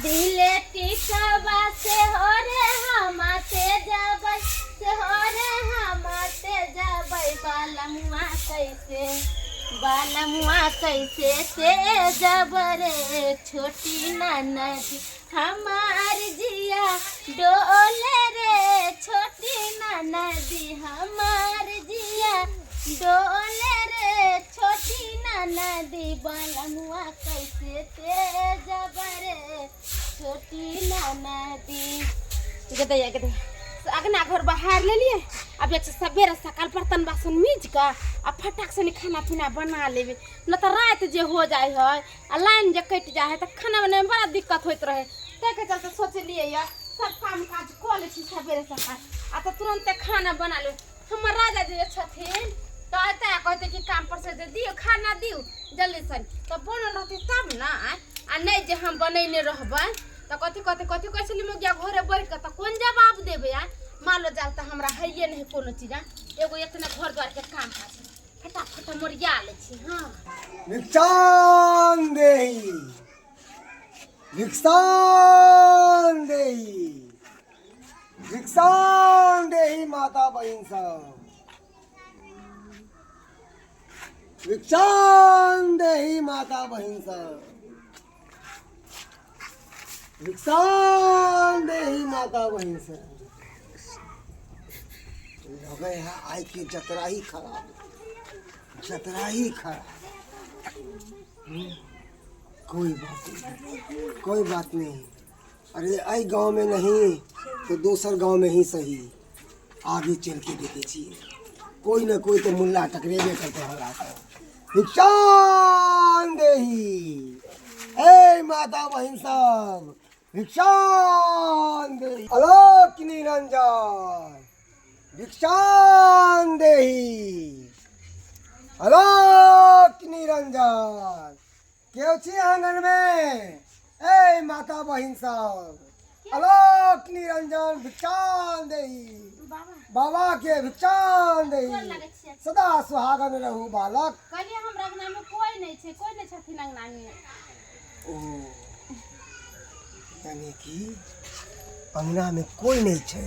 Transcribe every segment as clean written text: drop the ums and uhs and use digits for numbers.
दिले टिकवा से हो रे हमाते जबै से हो रे हमाते जबै बालमुआ कैसे से जबरे छोटी ननदी हमार जिया डोले रे छोटी ननदी हमार जिया डोले रे छोटी ननदी बालमुआ कैसे से जबरे छोटी ननदी गदे अगना घर बाहर ले लिए। अब एक सवेरे सकाल बर्तन बासन मीज का अब फटाक से खाना पीना बना लेवे न तो रात जे हो जाए है आ लाइन जे कट जाए है तो खाना बनाने में बड़ा दिक्कत होते रहे। के चलते सोच लिए या सब काम काज कर ले सवेरे सकाल आ तो तुरंत खाना बना ले। हमर राजा जी छथिन तो आते कहते कि काम पर से दियो खाना दियो जल्दी से तो बनल रहती तब ना आ नहीं जे हम बनैने रहबै तो कथी कथी कथी कैसे लिमोगिया घरे बैठ के तो कौन जवाब देबे यार। मान लो जाल तो हमरा है नहीं कोनो चीज एगो इतना घर द्वार के काम फटाफट मोरिया ले छी। हां भिक्षान देही भिक्षान देही भिक्षान देही माता बहन सब भिक्षान देही माता बहन सब भिक्षान देही माता बहन सब लगे है आई की जतरा ही खराब कोई बात नहीं। अरे आई गांव में नहीं तो दूसर गांव में ही सही आगे चल के देखे चाहिए कोई न कोई तो मुल्ला टकरेबे करते हमरा भिक्षान देही ए माता बहन सब भिक्षान देही आलोक निरंजन भिक्षान देही आलोक निरंजन क्यों छी आंगन में ए माता बहन सब आलोक निरंजन भिक्षान देही बाबा के भिक्षान देही सदा सुहागन रहू बालक। कहलिए हमरा अंगना में कोई नहीं छथिन अंगना में। ओ यानी कि अंगना में कोई नहीं छे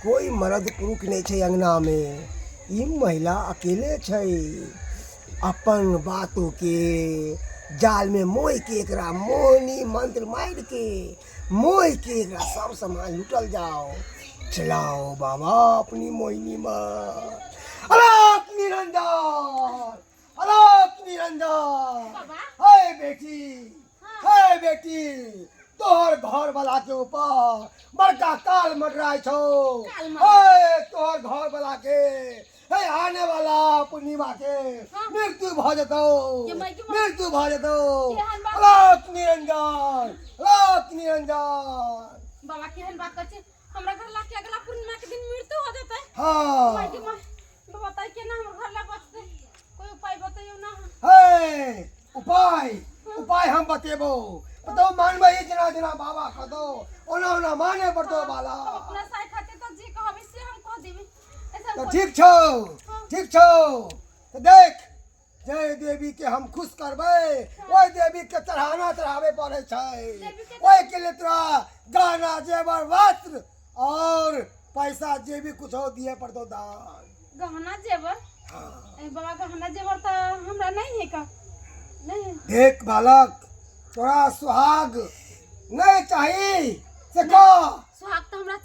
कोई मर्द पुरुष नहीं छे अंगना में ई महिला अकेले छे अपन बातों के जाल में मोह के एकरा मोहनी मंत्र मार के मोह के एकरा सब सामान लुटल जाओ चलाओ बाबा अपनी मोहिनी में आलोक निरंजन हाय बेटी तोहर घर वाला के ऊपर बड़का काल मंडराय छो तोहर घर वाला के आने वाला पूर्णिमा के मृत्यु भ जतो आलोक निरंजन बाबा केहन बात कर हमरा घर ला के अगला पूर्णिमा के दिन मृत्यु हो जते। हां बाबा ताई के ना हमर घर ला बचते कोई उपाय बताइयो ना। उपाय हम बतेबो तो मानबे जना बाबा कह दो ओना माने पड़तो बाला अपना साई खाते तो जी कहबे से हम कह देबे ऐसा तो ठीक छो तो देख जय देवी के हम खुश करबे ओए देवी के चढ़ावे पड़े छै ओए के लिए तोरा गहना जेवर वस्त्र और पैसा जे भी कुछ हो दिए पड़तो दान गहना जेवर। हां बाबा गहना जेवर तो हमरा नहीं है का नहीं। देख बालक तोरा सुहाग नहीं चाहिए से का सुहाग तो हमरा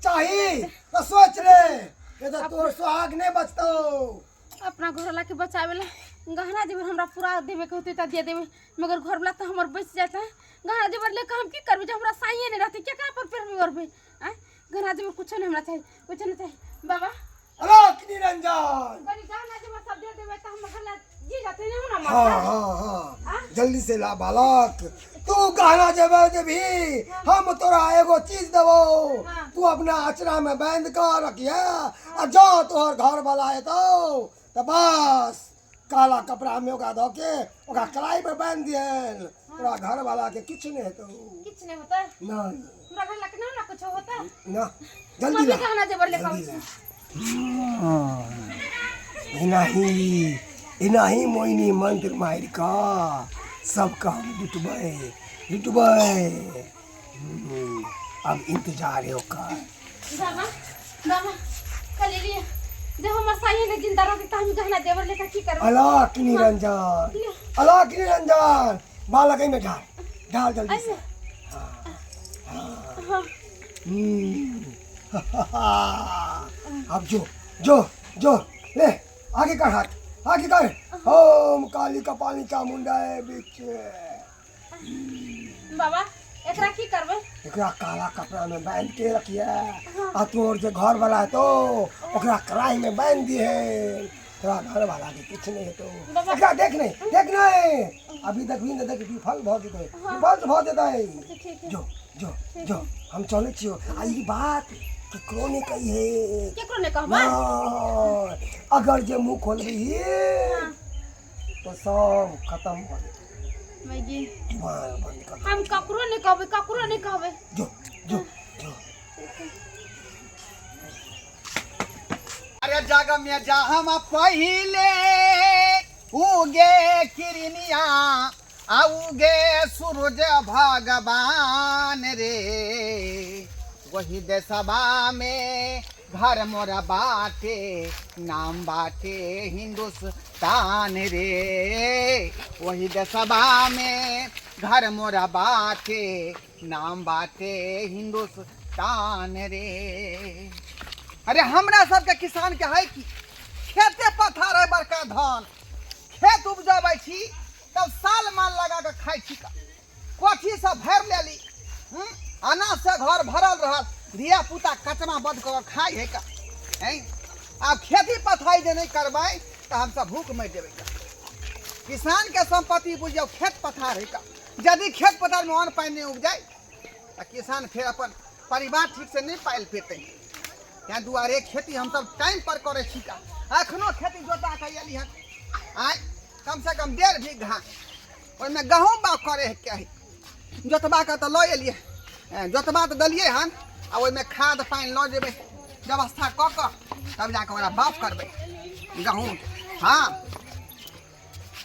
चाहिए तो सोच ले ये तो तोर सुहाग नहीं बचतो अपना घर ला के बचावेला गहना जेवर हमरा पूरा देवे के होते त दे देवे मगर घर वाला तो हमर बच जाता है। गहना जेवर ले हम की करबे जब हमरा साइए नहीं रहते क्या पर फिर भी करबे गहना जेवर कुछ नहीं हमरा चाहिए बाबा। आलोक निरंजन बड़ी गहना जेवर सब दे देवे त हम घर ला जी जाते नहीं ना। हां जल्दी से ला बालक तू गहना जेवर देबी हम तोरा एगो चीज देबो तू अपना अचरा में बांध कर रखिया और जो तोहर घर वाला है तो बस काला कपड़ा में ओका धो के ओका कलाई पर बांध दियन तोरा घर वाला के कुछ नहीं होता नहीं हमरा घर ला के ना कुछ होता ना जल्दी ला गहना जेवर ले इनाही मोहिनी मंत्र मार का सब काम लुटबे अब इंतजार है ओकर। बाबा बाबा कल लिए जब हमर साई ने जिंदा रह के हम गहना देवर लेकर की करब। अला की निरंजन, अला की निरंजन, बाल कहीं में डाल डाल जल्दी से। हाँ अब जो जो जो ले आगे कर हाथ, आगे कर। ओम काली का पानी का मुंडा है बीच। बाबा एकरा की करबे? एकरा काला कपड़ा में बांध के रखिए। आ तोर जो घर वाला है तो ओकरा कढ़ाई में बांध दिए है। तेरा घर वाला के कुछ नहीं है तो एकरा देख नहीं अभी तक भी न देख विफल भऽ जेतै, विफल भऽ जेतै। जो जो जो हम चले छियो। आ ई बात केकरो ने कही है, केकरो ने कहबा? अगर जे मुंह खोलबी तो सब खत्म हो जेतै। मैगी जुबान बंद कर। हम ककरो ने कहबे, ककरो ने कहबे। जो जो जो अरे जग में जहम पहिले उगे किरनिया उगे सूरज भगवान रे, वही देशवा में घर मोरा बाटे, नाम बाटे हिंदुस्तान रे, वही देशवा में घर मोरा बाटे, नाम बाटे हिंदुस्तान रे। अरे हमरा सबके किसान के है कि खेते पथार है बड़का धान, खेत उपजाबै छी तब साल माल लगा के खाइ छी। कोठी से भर लेली, अनाज से घर भरल रहल, धिया पुता कचमा बद कर खाइ है का हैं? अब खेती पथाई जे नहीं करबै तो हम सब भूख मर जेबै का। किसान के संपत्ति बुझियो खेत पथार है का। यदि खेत पथार में अन्न पानि नहीं उपजाए तो किसान फिर अपन परिवार ठीक से नहीं पाल पेतै। त्या दुआरे खेती हम सब टाइम पर करे छी का। अखनो खेती जोता के एली हन, आय कम से कम 1.5 बीघा ओइमे गहूम बा करे के है। जोतबा के तो ल एलिए, जोतबा तो दलिए हन, आ ओइमे खाद पानी ल जेबै, व्यवस्था क क तब जाके ओकरा बाप करबै गहूम। हाँ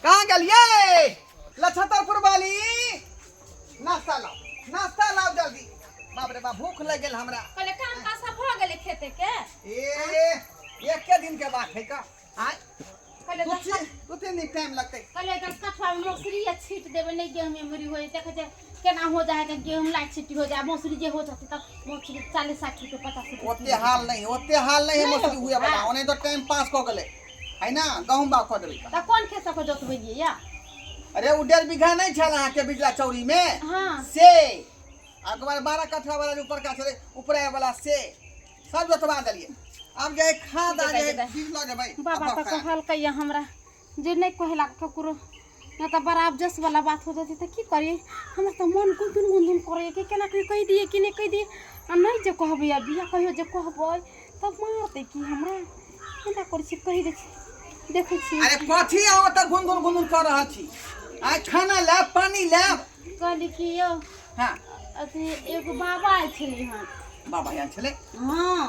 कहाँ गेलिए लछतरपुर वाली? नाश्ता लाओ, नाश्ता लाओ जल्दी। बाप रे बाप भूख लग गेल हमरा। पहले काम का सब हो गेले खेते के? एक के दिन के बात है का। आय पहले दू तीन दिन टाइम लगते। पहले तो कठवा में मौसरी छीट देबे, नहीं गेहूं में मुरी होई देखे जे केना हो जाए के गेहूं लाइट छिटी हो जाए। मौसरी जे हो जाती तब मौसरी 40-60 रुपए 50 रुपए। ओते हाल नहीं है मौसरी हुए वाला। ओने तो टाइम पास क गेले है ना, गहूम बा क देबै का। त कौन खेत को जोतबेलिए या? अरे उ 1.5 बीघा नहीं छला अहाँ के बिजला चौरी में? हां से अगवार 12 कट्ठा वाला ऊपर का छले, ऊपरे वाला से सब जोतवा देलिए। अब जे खाद आ जे बीज ल जेबै। बाबा त कहल के हमरा जे नहीं कहला ककरो ना त बराबर जस वाला बात हो जाती त की करिए। हमरा त मन गुनगुन करे के केना कह दिए कि नहीं कह दिए। आ नहीं जे कहबे या बिया कहियो जे कहबै तब मारते कि हमरा केना कर छी कहि दे छी। देखै छी अरे कथी आओ त गुनगुन कर रहल छी। आ खाना ला पानी ला कहली कि यो हां अथी एगो बाबा आइ छली हन। बाबा यहाँ छले? हां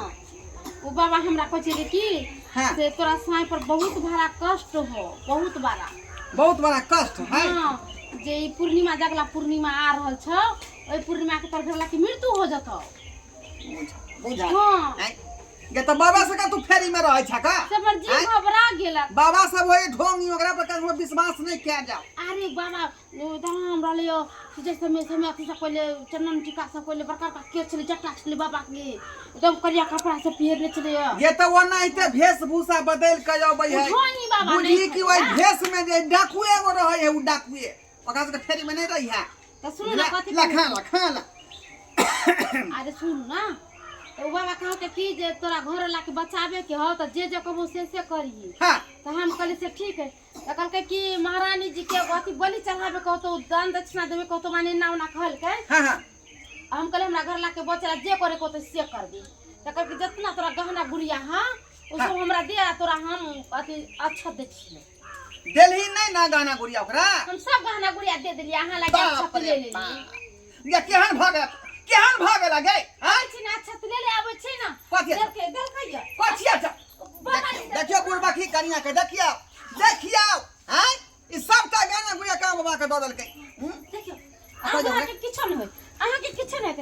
वो बाबा हमरा कहले कि हाँ। से तोरा साई पर बहुत बड़ा कष्ट हो, बहुत बड़ा कष्ट है। हां जे पूर्णिमा जगला पूर्णिमा आ रहल छ, ओइ पूर्णिमा के तर भेला कि मृत्यु हो जतो। बुझा हां ये तो बाबा से का तू फेरी में रहै छ का? समर जी घबरा गेला। बाबा सब होय ढोंगी ओकरा पर ककरो विश्वास नहीं किया जाओ। अरे बाबा दाम रहलियो जैसे में से अथी से पहले चंदन टीका से पहले बड़का का के छले जटा छले बाबा के एकदम करिया कपड़ा से पहिरले छले। ये तो वो नहीं वेशभूषा बदल के जाबै है। ढोंगी बाबा बुझी कि ओइ भेष में जे डाकुए एगो रहै है, उ डाकुए ओकरा से फेरी में नहीं रही है। त सुन ना कथि लखा अरे सुन ना तो बाबा कहो के कि जे तोरा घर ला के बचावे के हो तो जे कहबो से करिए। हां तो हम कहले से ठीक है। तो कहल के कि महारानी जी के अथी बलि चढ़ावे को तो दान दक्षिणा देवे को तो माने ना कहल के। हां हम कहले हमरा घर ला के बचला जे करे को तो से कर दे। तो कहल के जितना तोरा गहना गुड़िया हां उ सब हमरा दे, तोरा हम अथी अच्छा दे छी। देलही नहीं ना गहना गुड़िया ओकरा? हम सब गहना गुड़िया दे देलिए। अहाँ लागे अच्छा ले लेली। ये केहन भागे लगे? हां छी ना अच्छा ले ले आबै छी ना। कथि देखिए कथिया छ? देखियो बुढ़बाकी कनिया के देखियो हैं ई सब का गहना गुड़िया काम बाबा के द देलकै। देखियो अहाँ के किछो नहीं होय, अहाँ के किछो नहीं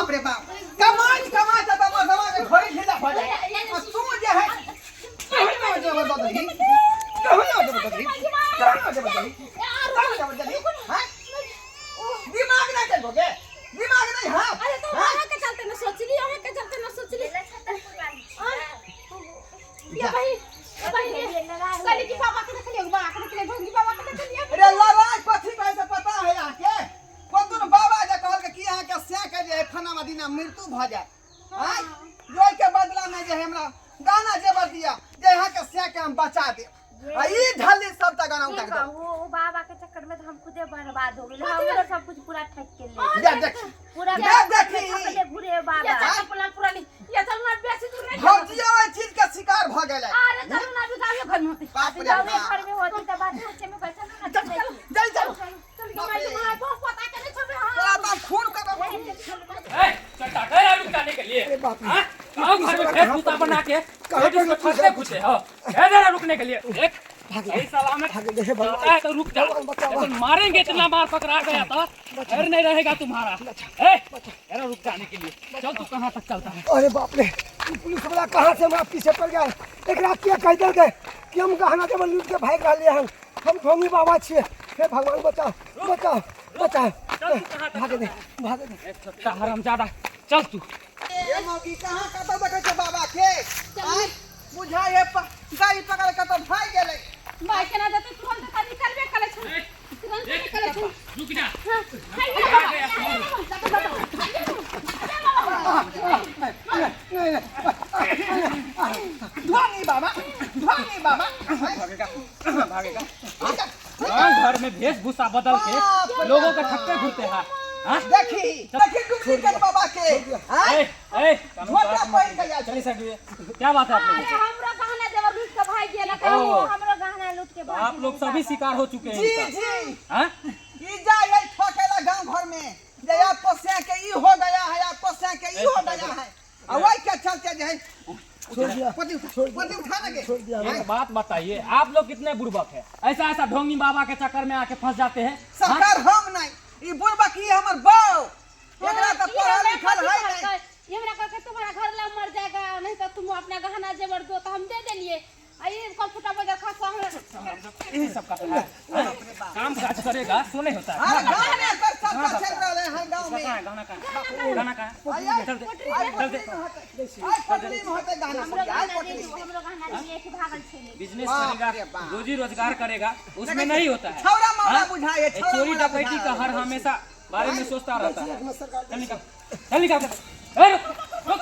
बाप रे बाप कमाई कमाई तो बाबा दवा के घोड़ी खिला हो जाए और तू जो है कहना जबरदस्ती हां दिमाग ना चलोगे दिमाग नहीं हां अरे तो वहां के चलते ना सोच ली वहां के चलते ना सोच ली ये भाई कल की पापा के देख लियो बाबा के देख लियो ढोंगी बाबा के देख लियो अरे लड़ाई कथी भाई से पता है आके कोन बाबा जे कहल के कि यहाँ के से के जे खाना मदीना मृत्यु भ जाए हां जोई के बदला में जे हमरा गाना जेबर दिया जे यहाँ के से के हम बचा दे आ ई ढाली सब ता गाना उतार दो वो बाबा के चक्कर में तो हम खुदे बर्बाद हो गए हमरो सब कुछ पूरा ठक के ले जा देख पूरा देखी अपने घुरे बाबा ये पुलान पुरानी ये चल ना बेसी दूर नहीं भौजिया ओइ चीज के शिकार भ गेलै अरे चल ना बिताओ घर में होती बाप रे जाओ बाप घर में होती त बात नीचे में बैठा ना चल चल चल चल के माई मां बहुत पता के नहीं छोड़ तोरा तो खून का ए, चलता गया रुक जाने के लिए हाँ? आओ घर में खेत बूता बना के लेडीज में फंसते घुसे हो कह देना रुकने के लिए देख यही सलामत चलता है तो रुक जा लेकिन मारेंगे इतना मार पकड़ा गया था डर नहीं रहेगा तुम्हारा ए अरे रुक जाने के लिए चल तू कहाँ तक चलता है अरे बाप रे पुलिस वाला कहाँ से हमारा पीछे पड़ गया एक रात क्या कह दे गए कि हम गहना जब लूट के भाग रहे हैं हम ढोंगी बाबा छे हे भगवान बचाओ बचाओ बचाओ भागे दे छोटा हरामजादा चल तू ये मौगी कहां कत बैठे छै बाबा के आय बुझा ये गाड़ी पकड़ के तो भाग गेलै माई के ना देते तुरंत का निकलबे करे छ तुरंत निकले छ रुक जा ढोंगी बाबा भागेगा घर में वेशभूषा बदल के लोगों के ठक्के घुरते हैं हाँ? देखी डुप्लीकेट बाबा के ए, ए, झोटा पहिन के जा चलिए सर क्या बात है आप लोगों को हमरो गहना जबर लूट के भाग गेल का ओ। हमरो गहना लूट के तो भाग आप लोग सभी शिकार हो चुके हैं जी इनका जी हाँ? ई जाए ठोकेला गांव घर में जे आपको से के ई हो गया है आपको से के ई हो गया है और वही के चलते जे है छोड़ दिया पति उठा लगे छोड़ दिया एक बात बताइए आप लोग कितने बुड़बक है ऐसा ऐसा ढोंगी बाबा के चक्कर में आके फंस जाते हैं हाँ? सरकार हम नहीं ई बुढ़बा की हमर बाऊ एकरा तो पढ़ा लिखल है नहीं हमरा कह के तुम्हारा घर ला मर जाएगा नहीं तो तुम अपना गहना जेवर दो तो हम दे देलिए आई कंप्यूटर बाजार खासा हमरा यही सब करता है हाँ? काम काज करेगा तो नहीं होता है अरे गांव में कर सब चल रहे हैं गांव में कहाँ है गाना कहाँ है चल दे चल दे आज पटली में होते गाना हमरो आज गहना पटली दे हमरो गहना लिए के भागल छे बिजनेस बाप करेगा रे बाप। रोजी रोजगार करेगा उसमें नहीं होता है छौरा मौला हाँ? बुझाए ये चोरी डकैती का हर हमेशा बारे में सोचता रहता है चल निकल चल निकल ए, रुक,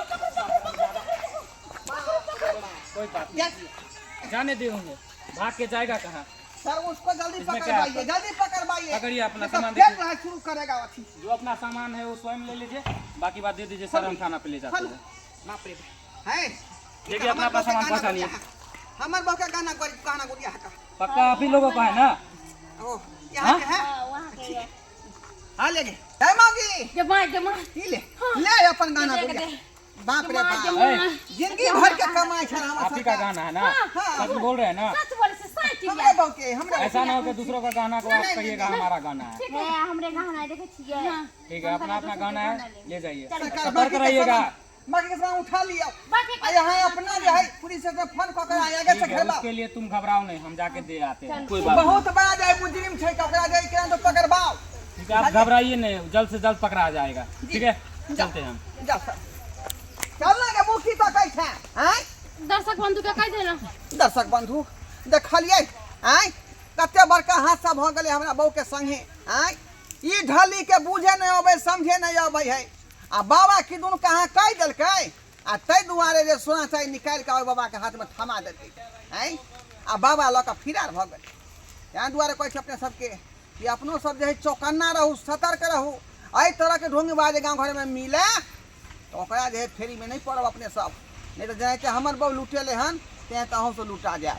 कोई बात नहीं जाने दे होंगे भाग के जाएगा कहाँ सर उसको जल्दी इसमें क्या पकड़वाइए जल्दी पकड़वाइए पकड़िए अपना नहीं तो सामान फिर देखिए। वहाँ शुरू करेगा अथी जो अपना सामान है वो स्वयं ले लीजिए बाकी बात दे दीजिए सर हम थाना पे ले जाते हेलो हैं बाप रे है देखिए अपना अपना सामान पहुँचा लिए हमर बहु का गाना गुड़िया का पक्का आप ही लोगों का है ना ओ यहाँ के है वहां के हाँ ले गए जय मांगी जमा ई ले अपन गाना गुड़िया बाप रे बाप ए, जिंदगी भर के कमाई छे हमर आप ही का गाना है ना सच बोल रहे हैं ना सच बोले से सच हमरे बहु के हमरे ऐसा ना हो कि दूसरों का गाना को आप कहिएगा हमारा गाना है है हमरे गहना देखे छिए ठीक है अपना अपना गाना है ले जाइए सरकार सतर्क बाकी के रहिएगा सामान- बाकी के सामान उठा लिया बाकी आ यहाँ अपना जो है पुलिस से फोन कर के आगे से ठीक है घेरबा उसके लिए तुम घबराओ नहीं हम जाके दे आते हैं कोई बात नहीं बहुत बड़ा जो है मुजरिम छे ओकरा जे केना तो पकड़बाओ ठीक है आप घबराइए नहीं जल्द से जल्द पकड़ा जाएगा ठीक है चलते हैं हम जा सर चलना के मुखी तो कह छे हैं दर्शक बंधु के कह देना दर्शक बंधु देखलिए हैं कते बड़का हादसा भ गेलै हमरा बहू के संगे हैं ई ढली के बूझे नहीं अबै समझे नहीं अबै है आ बाबा की दुन कहाँ कह देलकै आ तै दुआरे जे सोना चाही निकाल के बाबा के हाथ में थमा देलकै हैं आ बाबा लऽ के फिरार भ गेल यहाँ दुआरे कहै छै अपने सबके कि अपनो सब जे है चौकन्ना रहू सतर्क रहू एहि तरह के ढोंगीबाज गाँव घर में मिले तो ओकरा जे है फेरी में नहीं पड़ब अपने सब नहीं तो जेनाहिते हमर बहू लुटेले हन तें तो अहूँ से लुटा जाए